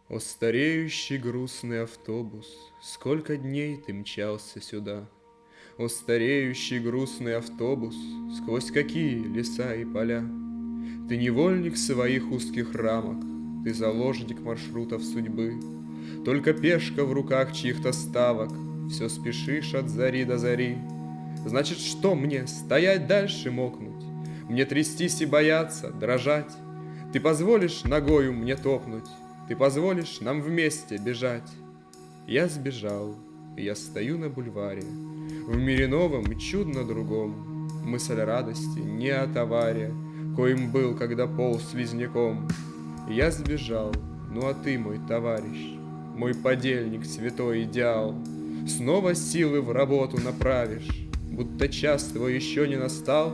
О, стареющий грустный автобус, сколько дней ты мчался сюда. О, стареющий грустный автобус, сквозь какие леса и поля. Ты невольник своих узких рамок, ты заложник маршрутов судьбы. Только пешка в руках чьих-то ставок, все спешишь от зари до зари. Значит, что мне, стоять дальше мокнуть? Мне трястись и бояться, дрожать? Ты позволишь ногою мне топнуть? Ты позволишь нам вместе бежать? Я сбежал, и я стою на бульваре, в мире новом и чудно другом. Мысль радости не от авария, коим был, когда полз слизняком. Я сбежал, ну а ты, мой товарищ, мой подельник, святой идеал, снова силы в работу направишь, будто час твой еще не настал.